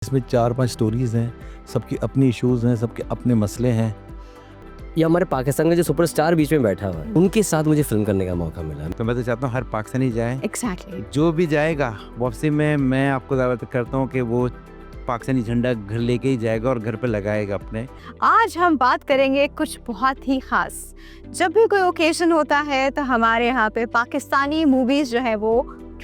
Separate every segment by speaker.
Speaker 1: इसमें 4-5 स्टोरीज़ हैं, सबकी अपनी इश्यूज़ हैं, सबके अपने मसले हैं।
Speaker 2: ये हमारे पाकिस्तान का जो सुपरस्टार बीच में बैठा हुआ है, उनके साथ मुझे फिल्म करने का मौका मिला।
Speaker 3: तो मैं तो चाहता हूँ हर पाकिस्तानी जाए,
Speaker 4: एग्जैक्टली
Speaker 3: जो भी जाएगा वापसी में मैं आपको दावत करता हूँ कि वो पाकिस्तानी झंडा घर लेके ही जाएगा और घर पे लगाएगा अपने।
Speaker 4: आज हम बात करेंगे कुछ बहुत ही खास। जब भी कोई ओकेजन होता है तो हमारे यहाँ पे पाकिस्तानी मूवीज जो है वो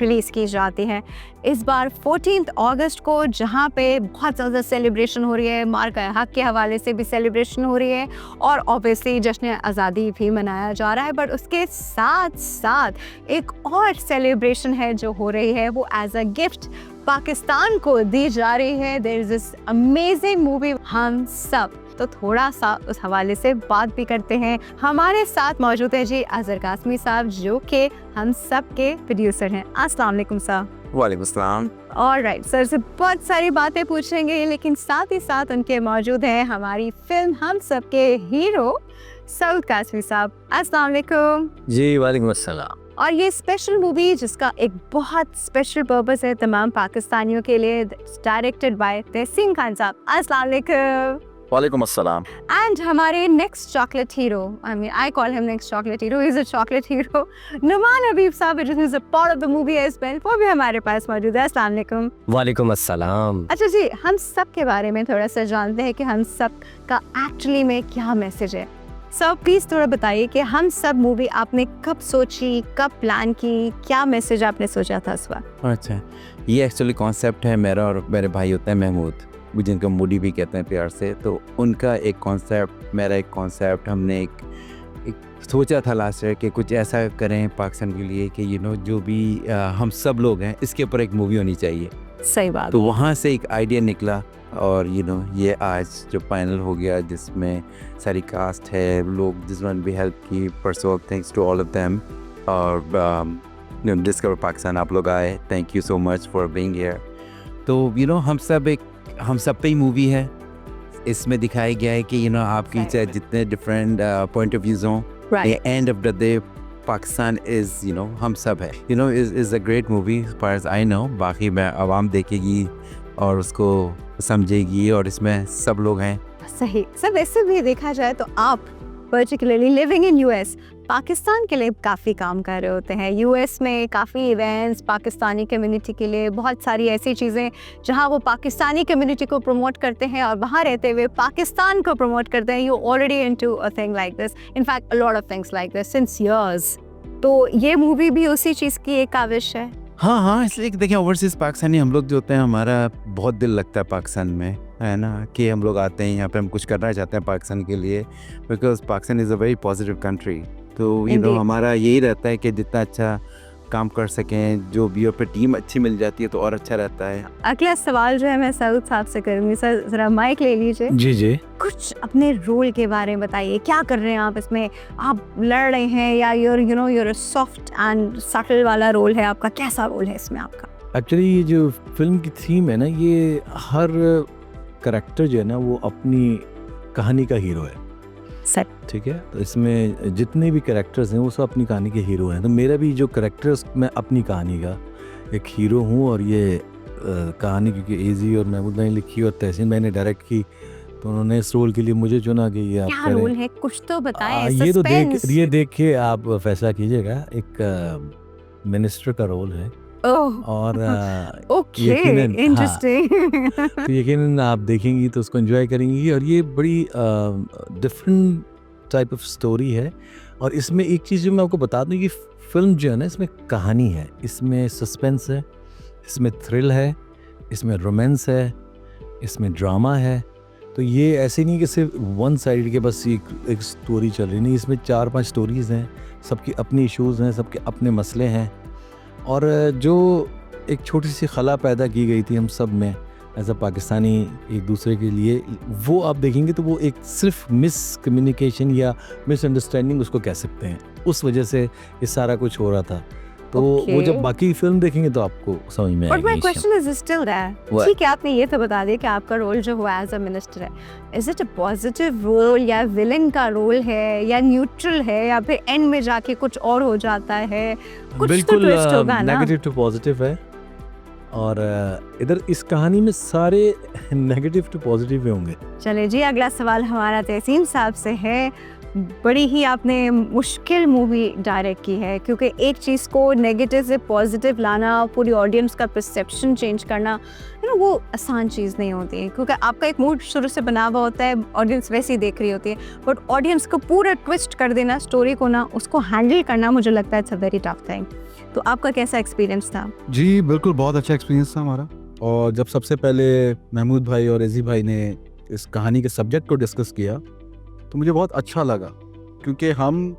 Speaker 4: रिलीज की जाती हैं। इस बार 14 अगस्त को जहाँ पे बहुत ज़्यादा सेलिब्रेशन हो रही है, मार्का हक के हवाले से भी सेलिब्रेशन हो रही है और ऑब्वियसली जश्न आज़ादी भी मनाया जा रहा है, बट उसके साथ साथ एक और सेलिब्रेशन है जो हो रही है, वो एज अ गिफ्ट पाकिस्तान को दी जा रही है। There is this amazing movie हम सब, तो थोड़ा सा उस हवाले से बात भी करते हैं। हमारे साथ मौजूद है जी अजहर कासमी साहब, जो कि हम सब के प्रोड्यूसर हैं। अस्सलाम वालेकुम साहब।
Speaker 3: वालेकुम सलाम।
Speaker 4: ऑलराइट, सर से बहुत सारी बातें पूछेंगे, लेकिन साथ ही साथ उनके मौजूद हैं हमारी फिल्म हम सब के हीरो सऊद कासमी साहब। अस्सलाम वालेकुम
Speaker 2: जी वालेकुम अस्सलाम।
Speaker 4: और ये स्पेशल मूवी जिसका एक बहुत स्पेशल पर्पस है तमाम पाकिस्तानियों के लिए, डायरेक्टेड बाय तहसीन खान साहब। अस्सलाम वालेकुम।
Speaker 2: वालेकुम अस्सलाम।
Speaker 4: And हमारे next chocolate hero, I call him next chocolate hero, he's a chocolate hero, Numan हबीब साहब, who is a part of the movie as well, वो भी हमारे पास मौजूद है। अस्सलाम वालेकुम।
Speaker 2: वालेकुम अस्सलाम।
Speaker 4: अच्छा जी, हम सब के बारे में थोड़ा सा जानते हैं कि हम सब का एक्चुअली में क्या मैसेज है। सो प्लीज़ थोड़ा बताइए कि हम सब मूवी आपने कब सोची, कब प्लान की, क्या मैसेज आपने सोचा था इस वक्त?
Speaker 3: अच्छा, ये एक्चुअली कॉन्सेप्ट है मेरा और मेरे भाई होते हैं महमूद, जिनका मूडी भी कहते हैं प्यार से। तो उनका एक कॉन्सेप्ट, मेरा एक कॉन्सेप्ट, हमने एक सोचा था लास्ट ईयर कि कुछ ऐसा करें पाकिस्तान के लिए कि जो भी हम सब लोग हैं इसके ऊपर एक मूवी होनी चाहिए।
Speaker 4: सही बात।
Speaker 3: तो वहाँ से एक आइडिया निकला और ये आज जो फाइनल हो गया, जिसमें सारी कास्ट है, लोग जिसमें भी हेल्प की, first of thanks to all of them. और डिस्कवर पाकिस्तान आप लोग आए, thank you so much for being here. तो हम सब पे ही मूवी है। इसमें दिखाया गया है कि आपकी चाहे जितने डिफरेंट पॉइंट ऑफ व्यूज हों, end of the day Pakistan is हम सब है। Is a great movie far as I know. बाकी मैं आवाम देखेगी और उसको समझेगी, और इसमें सब लोग हैं।
Speaker 4: सही सर, वैसे भी देखा जाए तो आप particularly living in US Pakistan के लिए काफ़ी काम कर रहे होते हैं। यूएस में काफ़ी इवेंट्स पाकिस्तानी कम्युनिटी के लिए, बहुत सारी ऐसी चीज़ें जहां वो पाकिस्तानी कम्युनिटी को प्रमोट करते हैं और वहां रहते हुए पाकिस्तान को प्रमोट करते हैं। You already into a thing like this, in fact a lot of things like this since years. तो ये मूवी भी उसी चीज़ की एक काविश है।
Speaker 3: हाँ, इसलिए कि देखिए ओवरसीज़ पाकिस्तानी हम लोग जो होते हैं, हमारा बहुत दिल लगता है पाकिस्तान में, है ना, कि हम लोग आते हैं यहाँ पे, हम कुछ करना चाहते हैं पाकिस्तान के लिए, because Pakistan is a very positive country. तो हमारा यही रहता है कि जितना अच्छा काम कर सकें, जो भी पे टीम अच्छी मिल जाती है तो और अच्छा रहता है।
Speaker 4: अगला सवाल जो है मैं सऊद साहब से करूँगी। सर ज़रा माइक ले लीजिए।
Speaker 1: जी जी।
Speaker 4: कुछ अपने रोल के बारे में बताइए, क्या कर रहे हैं आप इसमें? आप लड़ रहे हैं या यूर सॉफ्ट एंड सटल वाला रोल है आपका? कैसा रोल है इसमें आपका?
Speaker 1: एक्चुअली ये जो फिल्म की थीम है ना, ये हर करैक्टर जो है ना वो अपनी कहानी का हीरो है।
Speaker 4: सर
Speaker 1: ठीक है, तो इसमें जितने भी कैरेक्टर्स हैं वो सब अपनी कहानी के हीरो हैं। तो मेरा भी जो कैरेक्टर्स, मैं अपनी कहानी का एक हीरो हूँ। और ये कहानी क्योंकि एजी और महमूद भाई ने लिखी और तहसीन भाई ने डायरेक्ट की, तो उन्होंने इस रोल के लिए मुझे चुना कि ये आप
Speaker 4: क्या
Speaker 1: करें।
Speaker 4: रोल है, कुछ तो बताएं।
Speaker 1: ये तो
Speaker 4: Suspense।
Speaker 1: ये देख के आप फैसला कीजिएगा। एक मिनिस्टर का रोल है
Speaker 4: ओह,
Speaker 1: और
Speaker 4: ओके,
Speaker 1: यकीनन,
Speaker 4: इंटरेस्टिंग।
Speaker 1: तो यकीनन आप देखेंगी तो उसको एंजॉय करेंगी। और ये बड़ी डिफरेंट टाइप ऑफ स्टोरी है। और इसमें एक चीज़ जो मैं आपको बता दूं, कि फिल्म जो है ना, इसमें कहानी है, इसमें सस्पेंस है, इसमें थ्रिल है, इसमें रोमांस है, इसमें ड्रामा है। तो ये ऐसे नहीं कि सिर्फ वन साइड के बस एक स्टोरी चल रही, नहीं, इसमें 4-5 स्टोरीज़ हैं, सबकी अपनी इश्यूज़ हैं, सबके अपने मसले हैं। और जो एक छोटी सी खला पैदा की गई थी हम सब में एज अ पाकिस्तानी एक दूसरे के लिए, वो आप देखेंगे तो वो एक सिर्फ मिस कम्युनिकेशन या मिसअंडरस्टैंडिंग उसको कह सकते हैं, उस वजह से ये सारा कुछ हो रहा था। तो वो जब बाकी फिल्म देखेंगे तो आपको समझ में
Speaker 4: But my
Speaker 1: आएगी।
Speaker 4: question is still there। ठीक है, आपने ये तो बता दिया कि आपका रोल जो हुआ एज अ मिनिस्टर है, is it a positive role या विलन का रोल है या न्यूट्रल है या फिर एंड में जाके कुछ और हो जाता है? कुछ तो
Speaker 1: बिल्कुल
Speaker 4: ट्विस्ट होगा ना।
Speaker 1: नेगेटिव टू पॉजिटिव है। और इधर इस कहानी में सारे नेगेटिव टू पॉजिटिव होंगे।
Speaker 4: चले जी, अगला सवाल हमारा तहसीन साहब से है। बड़ी ही आपने मुश्किल मूवी डायरेक्ट की है, क्योंकि एक चीज़ को नेगेटिव से पॉजिटिव लाना, पूरी ऑडियंस का परसेप्शन चेंज करना, वो आसान चीज़ नहीं होती है, क्योंकि आपका एक मूड शुरू से बना हुआ होता है, ऑडियंस वैसे ही देख रही होती है, बट ऑडियंस को पूरा ट्विस्ट कर देना स्टोरी को ना, उसको हैंडल करना, मुझे लगता है it's a very tough thing. तो आपका कैसा एक्सपीरियंस था?
Speaker 5: जी बिल्कुल, बहुत अच्छा एक्सपीरियंस था हमारा। और जब सबसे पहले महमूद भाई और एजी भाई ने इस कहानी के सब्जेक्ट को डिस्कस किया तो मुझे बहुत अच्छा लगा, क्योंकि हम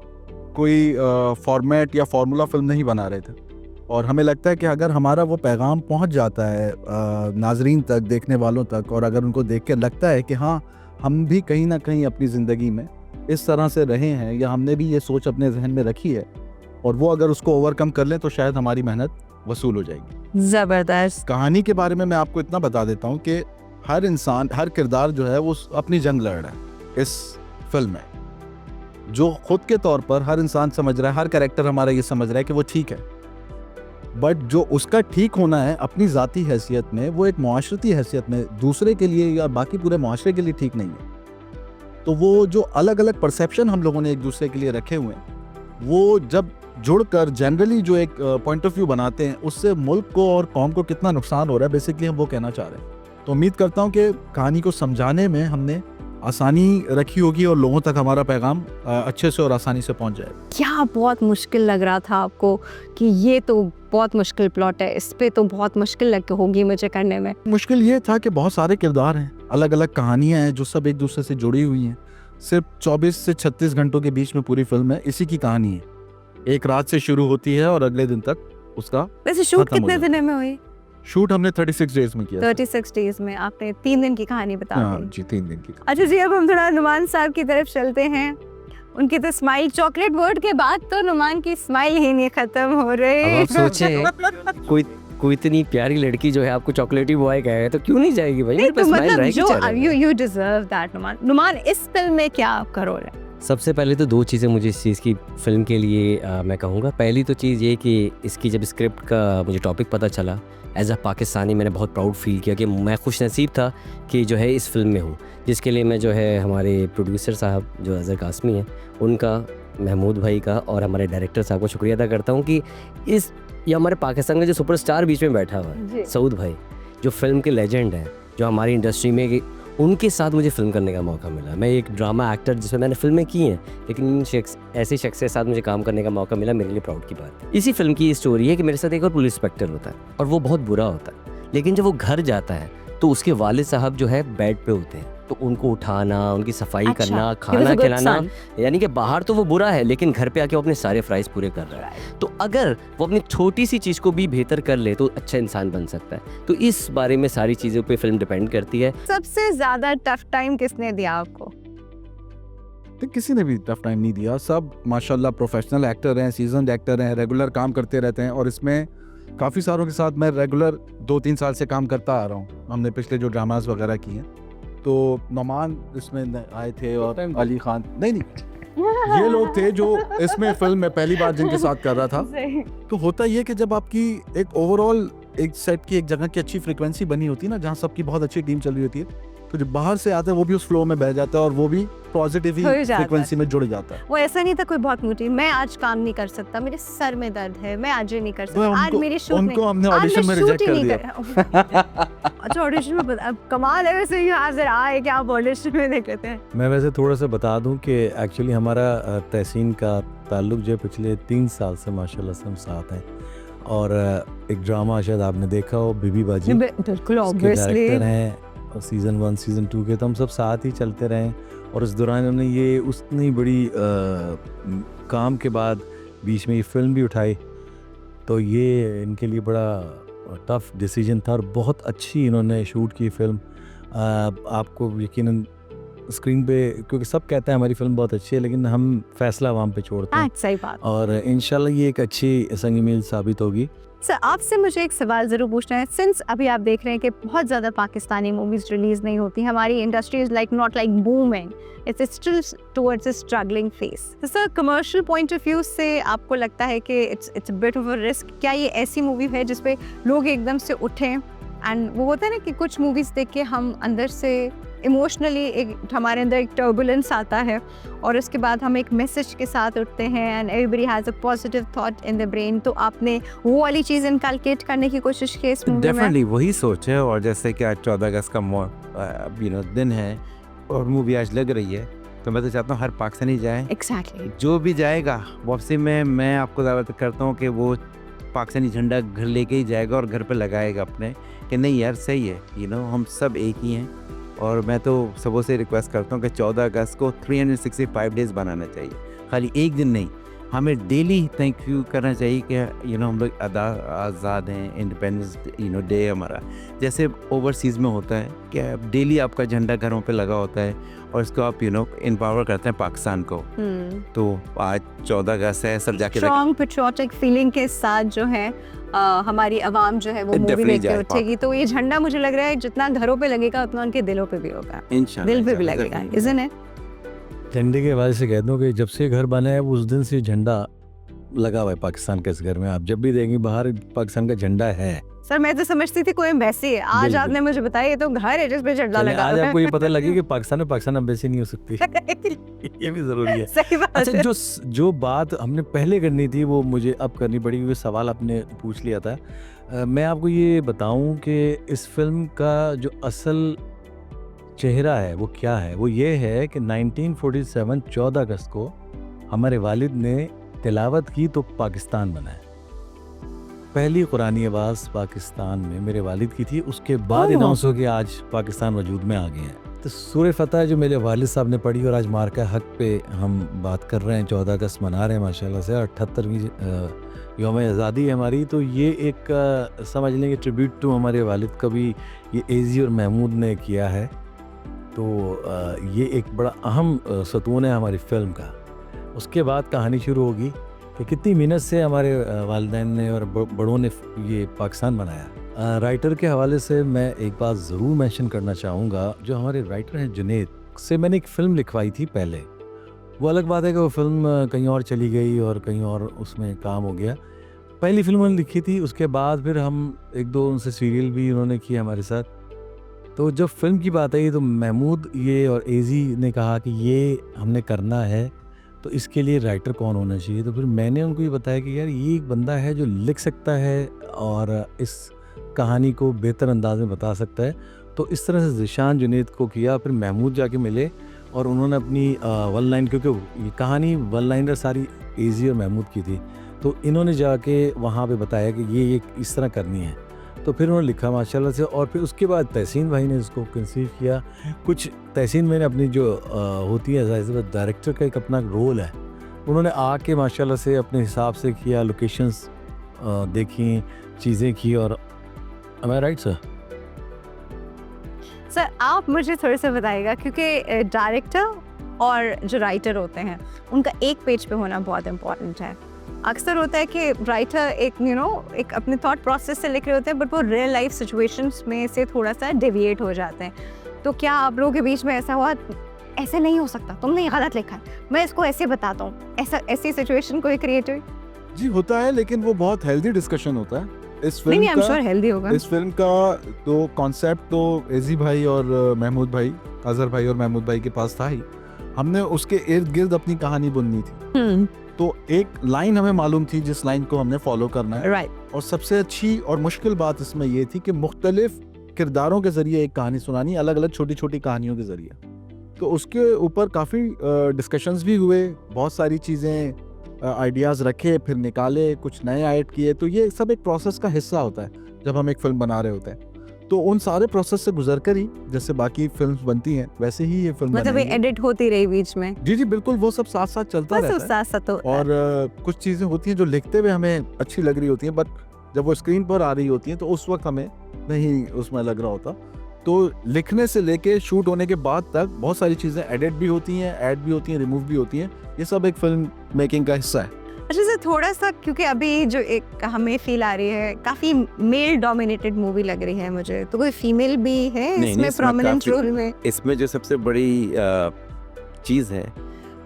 Speaker 5: कोई फॉर्मेट या फार्मूला फिल्म नहीं बना रहे थे, और हमें लगता है कि अगर हमारा वो पैगाम पहुंच जाता है नाजरीन तक, देखने वालों तक, और अगर उनको देख के लगता है कि हाँ हम भी कहीं ना कहीं अपनी ज़िंदगी में इस तरह से रहे हैं, या हमने भी ये सोच अपने जहन में रखी है, और वो अगर उसको ओवरकम कर लें तो शायद हमारी मेहनत वसूल हो जाएगी।
Speaker 4: ज़बरदस्त।
Speaker 5: कहानी के बारे में मैं आपको इतना बता देता हूँ कि हर इंसान, हर किरदार जो है वो अपनी जंग लड़ रहा है इस फिल्म में। जो खुद के तौर पर हर इंसान समझ रहा है, हर कैरेक्टर हमारा ये समझ रहा है कि वो ठीक है, बट जो उसका ठीक होना है अपनी ज़ाती हैसियत में, वो एक मुआशरती हैसियत में दूसरे के लिए या बाकी पूरे मुआशरे के लिए ठीक नहीं है। तो वो जो अलग अलग परसेप्शन हम लोगों ने एक दूसरे के लिए रखे हुए हैं, वो जब जुड़कर जनरली जो एक पॉइंट ऑफ व्यू बनाते हैं, उससे मुल्क को और कौम को कितना नुकसान हो रहा है, बेसिकली हम वो कहना चाह रहे हैं। तो उम्मीद करता हूँ कि कहानी को समझाने में हमने आसानी रखी होगी और लोगों तक हमारा पैगाम अच्छे से और आसानी से पहुंच जाएगा।
Speaker 4: क्या बहुत मुश्किल लग रहा था आपको कि ये तो बहुत मुश्किल प्लॉट है, इस पे तो बहुत मुश्किल लग होगी मुझे करने में?
Speaker 5: मुश्किल ये था कि बहुत सारे किरदार हैं, अलग अलग कहानियां हैं जो सब एक दूसरे से जुड़ी हुई हैं। सिर्फ 24 से 36 घंटों के बीच में पूरी फिल्म है, इसी की कहानी है। एक रात से शुरू होती है और अगले दिन तक उसका
Speaker 4: वैसे शूट
Speaker 5: खत्म हो
Speaker 4: कितने
Speaker 5: जाता
Speaker 4: दिनों में हुई?
Speaker 5: शूट हमने 36 डेज में किया।
Speaker 4: 36 डेज में आपने 3 दिन की कहानी बता
Speaker 5: हाँ
Speaker 4: दी।
Speaker 5: जी, 3 दिन की।
Speaker 4: अच्छा जी, अब हम थोड़ा नुमान साहब की तरफ चलते हैं। उनकी तो स्माइल, चॉकलेट वर्ड के बाद तो नुमान की स्माइल ही नहीं खत्म हो रही।
Speaker 2: अब आप सोचें कोई इतनी प्यारी लड़की जो है आपको चॉकलेटी बॉय कहे तो क्यों नहीं जाएगी भाई?
Speaker 4: नहीं
Speaker 2: मेरे
Speaker 4: तो
Speaker 2: पास स्माइल
Speaker 4: मतलब
Speaker 2: रहेगी
Speaker 4: जो
Speaker 2: चेहरे पे।
Speaker 4: You deserve that Numan. Numan, इस फिल्म में क्या आपका रोल है?
Speaker 2: सबसे पहले तो 2 चीज़ें मुझे इस चीज़ की फ़िल्म के लिए मैं कहूँगा। पहली तो चीज़ ये कि इसकी जब स्क्रिप्ट का मुझे टॉपिक पता चला, एज अ पाकिस्तानी मैंने बहुत प्राउड फील किया कि मैं खुश नसीब था कि जो है इस फिल्म में हूँ, जिसके लिए मैं जो है हमारे प्रोड्यूसर साहब जो अज़हर कासमी हैं उनका, महमूद भाई का और हमारे डायरेक्टर साहब का शुक्रिया अदा करता हूँ कि ये हमारे पाकिस्तान का जो सुपरस्टार बीच में बैठा हुआ है, सऊद भाई, जो फिल्म के लेजेंड हैं, जो हमारी इंडस्ट्री में, उनके साथ मुझे फिल्म करने का मौका मिला। मैं एक ड्रामा एक्टर जिसमें मैंने फिल्में की हैं, लेकिन ऐसे शख्स के साथ मुझे काम करने का मौका मिला, मेरे लिए प्राउड की बात है। इसी फिल्म की स्टोरी है कि मेरे साथ एक और पुलिस इंस्पेक्टर होता है और वो बहुत बुरा होता है, लेकिन जब वो घर जाता है तो उसके वालिद साहब जो है बेड पे होते हैं, तो उनको उठाना, उनकी सफाई करना, खाना खिलाना, यानी कि बाहर तो वो बुरा है लेकिन घर पे आके वो अपने सारे फ्राइज पूरे कर रहा है। तो अगर वो अपनी छोटी सी चीज़ को भी बेहतर कर ले तो अच्छा इंसान बन सकता है। तो इस बारे में सारी चीज़ों पे फिल्म डिपेंड करती है।
Speaker 4: सबसे ज्यादा टफ टाइम किसने दिया आपको?
Speaker 5: तो किसी ने भी टफ टाइम नहीं दिया, सब माशाल्लाह प्रोफेशनल एक्टर हैं, सीजन्ड एक्टर हैं, रेगुलर काम करते रहते हैं। और इसमें काफ़ी सारों के साथ मैं रेगुलर 2-3 साल से काम करता आ रहा हूँ। हमने पिछले जो ड्रामाज वगैरह किए हैं, तो नमान इसमें आए थे और अली खान, नहीं ये लोग थे जो इसमें फिल्म में पहली बार जिनके साथ कर रहा था। तो होता ये कि जब आपकी एक ओवरऑल एक सेट की एक जगह की अच्छी फ्रीक्वेंसी बनी होती है ना, जहाँ सबकी बहुत अच्छी टीम चल रही होती है, तो जब बाहर से आता है वो भी उस फ्लो में बह जाता है और वो भी पॉजिटिव फ्रीक्वेंसी में जुड़ जाता है।
Speaker 4: वो ऐसा नहीं था कोई बहुत मोटी, मैं आज काम नहीं कर सकता, मेरे सर में दर्द है, मैं आज ये नहीं कर सकता, आज मेरी शूट
Speaker 5: उनको हमने ऑडिशन में रिजेक्ट कर दिया।
Speaker 4: अच्छा, ऑडिशन में अब कमाल है वैसे, ये हाजिर आए कि आप ऑडिशन में देख लेते हैं।
Speaker 1: मैं वैसे थोड़ा सा बता दूं कि एक्चुअली हमारा तहसीन का ताल्लुक जो पिछले 3 साल से माशाल्लाह से हम साथ हैं। और एक ड्रामा शायद आपने देखा हो, बीबी बाजी,
Speaker 4: बिल्कुल
Speaker 1: उसके डायरेक्टर हैं, और सीज़न 1 सीज़न 2 के तो हम सब साथ ही चलते रहे। और इस दौरान हमने ये उतनी बड़ी काम के बाद बीच में ये फिल्म भी उठाई, तो ये इनके लिए बड़ा टफ डिसीजन था और बहुत अच्छी इन्होंने शूट की फिल्म। आपको यकीनन स्क्रीन पे, क्योंकि सब कहते हैं हमारी फिल्म बहुत अच्छी है, लेकिन हम फैसला वहाँ पे छोड़ते हैं।
Speaker 4: सही बात।
Speaker 1: और इंशाल्लाह ये एक अच्छी संग मील साबित होगी।
Speaker 4: सर आपसे मुझे एक सवाल ज़रूर पूछना है, सिंस अभी आप देख रहे हैं कि बहुत ज़्यादा पाकिस्तानी मूवीज़ रिलीज़ नहीं होती, हमारी industry is like not like booming, it's still towards a struggling phase. तो sir commercial point of view से आपको लगता है कि it's bit of a risk, क्या ये ऐसी मूवी है जिस पे लोग एकदम से उठें एंड वो होता है ना कि कुछ मूवीज़ देख के हम अंदर से इमोशनली एक हमारे अंदर एक टर्बुलेंस आता है और उसके बाद हम एक मैसेज के साथ उठते हैं and everybody has a positive thought in the brain, तो आपने वो वाली चीज़ इनकलकेट करने की कोशिश की इस मूवी में?
Speaker 3: डेफिनेटली वही सोच है। और जैसे कि आज 14 अगस्त का दिन है और मूवी आज लग रही है, तो मैं तो चाहता हूँ हर पाकिस्तानी जाए,
Speaker 4: एग्जैक्टली।
Speaker 3: जो भी जाएगा वापसी में मैं आपको दावत करता हूँ कि वो पाकिस्तानी झंडा घर लेके ही जाएगा और घर पे लगाएगा अपने, कि नहीं यार सही है, हम सब एक ही हैं। और मैं तो सबों से रिक्वेस्ट करता हूँ कि 14 अगस्त को 365 डेज़ बनाना चाहिए, खाली एक दिन नहीं। हमें डेली थैंक यू करना चाहिए कि हम लोग आज़ाद हैं, इंडिपेंडेंस डे हमारा। जैसे ओवरसीज़ में होता है कि डेली आपका झंडा घरों पे लगा होता है और इसको आप एम्पावर करते हैं पाकिस्तान को। तो आज 14 अगस्त है, सब जाके
Speaker 4: स्ट्रॉन्ग पेट्रियोटिक फीलिंग के साथ जो है हमारी आवाम जो है वो मूवी
Speaker 3: Definitely
Speaker 4: लेके
Speaker 3: जाए
Speaker 4: उठेगी, तो ये झंडा मुझे लग रहा है जितना घरों पे लगेगा उतना उनके दिलों पे भी होगा,
Speaker 3: इंशाल्लाह
Speaker 4: दिल पे भी लगेगा, इज़न्ट इट?
Speaker 1: झंडे के हवाले से कह दूँ कि जब से घर बना है उस दिन से झंडा लगा हुआ है पाकिस्तान के इस घर में। आप जब भी देखेंगे बाहर पाकिस्तान का झंडा है।
Speaker 4: सर मैं तो समझती थी कोई एम्बेसी है, आज
Speaker 1: बिल्कुल।
Speaker 4: आपने मुझे बताया ये तो घर है जिस पे झंडा
Speaker 1: चलिए,
Speaker 4: लगा
Speaker 1: आज
Speaker 4: हुआ है।
Speaker 1: आपको ये पता लगे कि पाकिस्तान में पाकिस्तान एम्बेसी नहीं हो सकती। ये भी ज़रूरी है।
Speaker 4: सही बात
Speaker 1: अच्छा,
Speaker 4: है।
Speaker 1: जो बात हमने पहले करनी थी वो मुझे अब करनी पड़ी क्योंकि सवाल आपने पूछ लिया था। मैं आपको ये बताऊं कि इस फिल्म का जो असल चेहरा है वो क्या है। वो ये है कि 1947 14 अगस्त को हमारे वालिद ने तिलावत की तो पाकिस्तान बना है। पहली कुरानी आवाज़ पाकिस्तान में मेरे वालिद की थी, उसके बाद अनाउंस हो गया आज पाकिस्तान वजूद में आ गए हैं। तो सूरह फतह जो मेरे वालिद साहब ने पढ़ी और आज मार्का हक पे हम बात कर रहे हैं, 14 अगस्त मना रहे हैं माशाल्लाह से, 78वीं यौम आज़ादी है हमारी। तो ये एक समझ लें कि ट्रिब्यूट टू हमारे वालिद का भी ये एजी और महमूद ने किया है। तो ये एक बड़ा अहम सतून है हमारी फ़िल्म का। उसके बाद कहानी शुरू होगी कि कितनी मेहनत से हमारे वालिदैन ने और बड़ों ने ये पाकिस्तान बनाया। राइटर के हवाले से मैं एक बात ज़रूर मेंशन करना चाहूँगा, जो हमारे राइटर हैं जुनैद से मैंने एक फ़िल्म लिखवाई थी पहले। वो अलग बात है कि वो फ़िल्म कहीं और चली गई और कहीं और उसमें काम हो गया। पहली फ़िल्म उन्होंने लिखी थी, उसके बाद फिर हम एक दो उनसे सीरियल भी उन्होंने किए हमारे साथ। तो जब फ़िल्म की बात आई तो महमूद ये और एजी ने कहा कि ये हमने करना है, तो इसके लिए राइटर कौन होना चाहिए। तो फिर मैंने उनको ये बताया कि यार ये एक बंदा है जो लिख सकता है और इस कहानी को बेहतर अंदाज में बता सकता है। तो इस तरह से ज़ीशान जुनैद को किया। फिर महमूद जाके मिले और उन्होंने अपनी वन लाइन, क्योंकि ये कहानी वन लाइनर सारी एजी और महमूद की थी, तो इन्होंने जाके वहाँ पे बताया कि ये इस तरह करनी है। तो फिर उन्होंने लिखा माशाल्लाह से, और फिर उसके बाद तहसीन भाई ने इसको कंसीव किया। कुछ तहसीन भाई ने अपनी जो होती है जाहिर डायरेक्टर का एक अपना रोल है, उन्होंने आके माशाल्लाह से अपने हिसाब से किया, लोकेशंस देखी, चीज़ें की। और am I right, sir?
Speaker 4: Sir आप मुझे थोड़ा सा बताइएगा, क्योंकि डायरेक्टर और जो राइटर होते हैं उनका एक पेज पे होना बहुत इम्पोर्टेंट है। अक्सर होता है कि राइटर एक अपने थॉट प्रोसेस से लिख रहे होते हैं, बट वो रियल लाइफ सिचुएशंस में से थोड़ा सा डेविएट हो जाते हैं। तो क्या आप लोगों के बीच में ऐसा हुआ, ऐसे नहीं हो सकता, तुमने ये गलत लिखा है, मैं इसको ऐसे बताता हूँ, ऐसी सिचुएशन कोई क्रिएट हुई?
Speaker 5: जी होता है, लेकिन वो बहुत हेल्दी डिस्कशन होता है। इस फिल्म
Speaker 4: नहीं, I'm
Speaker 5: का
Speaker 4: sure healthy होगा।
Speaker 5: इस फिल्म का तो कॉन्सेप्ट तो एजी भाई और महमूद भाई, अजहर भाई और महमूद भाई के पास था ही। हमने उसके इर्द गिर्द अपनी कहानी बुननी थी। तो एक लाइन हमें मालूम थी जिस लाइन को हमने फॉलो करना है।
Speaker 4: राइट।
Speaker 5: और सबसे अच्छी और मुश्किल बात इसमें ये थी कि मुख्तलिफ किरदारों के जरिए एक कहानी सुनानी, अलग अलग छोटी छोटी कहानियों के जरिए। तो उसके ऊपर काफ़ी डिस्कशंस भी हुए, बहुत सारी चीज़ें आइडियाज़ रखे, फिर निकाले, कुछ नए ऐड किए। तो ये सब एक प्रोसेस का हिस्सा होता है जब हम एक फ़िल्म बना रहे होते हैं। तो उन सारे प्रोसेस से गुजर कर ही जैसे बाकी फिल्म्स बनती हैं वैसे ही ये फिल्म
Speaker 4: मतलब एडिट होती रही बीच में?
Speaker 5: जी जी बिल्कुल, वो सब साथ साथ चलता रहता है।
Speaker 4: साथ साथ
Speaker 5: और कुछ चीज़ें होती हैं जो लिखते हुए हमें अच्छी लग रही होती हैं, बट जब वो स्क्रीन पर आ रही होती हैं तो उस वक्त हमें नहीं उसमें लग रहा होता। तो लिखने से लेके शूट होने के बाद तक बहुत सारी चीज़ें एडिट भी होती हैं, ऐड भी होती हैं, रिमूव भी होती हैं। ये सब एक फिल्म मेकिंग का हिस्सा है।
Speaker 4: अच्छा सर, थोड़ा सा क्योंकि अभी जो एक हमें फील आ रही है काफ़ी मेल डोमिनेटेड मूवी लग रही है मुझे, तो कोई फीमेल भी है
Speaker 3: नहीं,
Speaker 4: इसमें
Speaker 3: इसमें
Speaker 4: प्रोमिनेंट
Speaker 3: काफ़ी-
Speaker 4: रोल में?
Speaker 3: इसमें जो सबसे बड़ी चीज़ है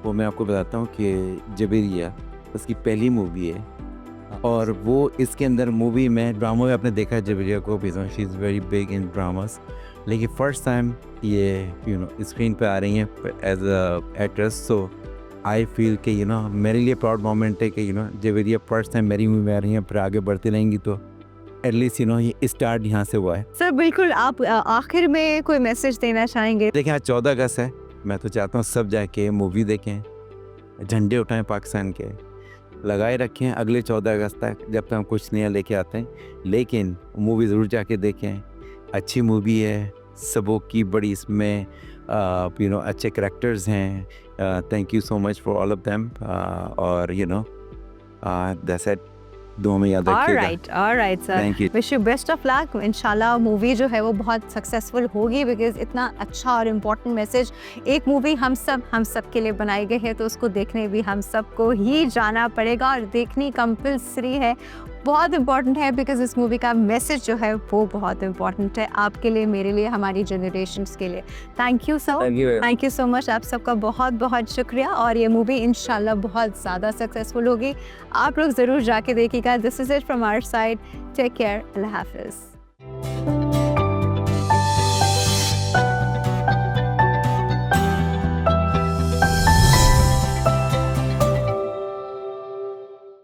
Speaker 3: वो मैं आपको बताता हूँ कि जबेरिया उसकी पहली मूवी है और वो इसके अंदर मूवी में ड्रामा में आपने देखा है जबेरिया को भी, she is very big in dramas, लेकिन फर्स्ट टाइम ये स्क्रीन पे आ रही हैं as a actress. So I feel कि मेरे लिए प्राउड मोमेंट है कि जबेरिया फर्स्ट टाइम मेरी मूवी में आ रही हैं, फिर आगे बढ़ती रहेंगी तो एटलीस्ट ये स्टार्ट यहाँ से हुआ है।
Speaker 4: सर बिल्कुल, आप आखिर में कोई मैसेज देना चाहेंगे?
Speaker 3: देखिए आज 14 अगस्त है, मैं तो चाहता हूँ सब जाके मूवी देखें, झंडे उठाएं पाकिस्तान के, लगाए रखें अगले 14 अगस्त तक जब तक हम कुछ नया लेके आते हैं, लेकिन मूवी ज़रूर जाके देखें। अच्छी मूवी है, सबों की बड़ी इसमें अच्छे करेक्टर्स हैं। Thank you so much for all of them और दैट्स इट, दुआ में याद रखिएगा।
Speaker 4: Alright sir,
Speaker 3: thank you.
Speaker 4: Wish you best of luck. इंशाल्लाह मूवी जो है वो बहुत सक्सेसफुल होगी, बिकॉज इतना अच्छा और इम्पोर्टेंट मैसेज एक मूवी हम सब के लिए बनाई गई है, तो उसको देखने भी हम सबको ही जाना पड़ेगा और देखनी कंपल्सरी है, बहुत इम्पॉर्टेंट है, बिकॉज इस मूवी का मैसेज जो है वो बहुत इम्पॉर्टेंट है आपके लिए, मेरे लिए, हमारी जनरेशन्स के लिए। Thank you sir, thank you so much, आप सबका बहुत बहुत शुक्रिया और ये मूवी इंशाल्लाह बहुत ज़्यादा सक्सेसफुल होगी, आप लोग ज़रूर जाके देखिएगा। This is it from our side, take care, अल्लाह हाफिज़।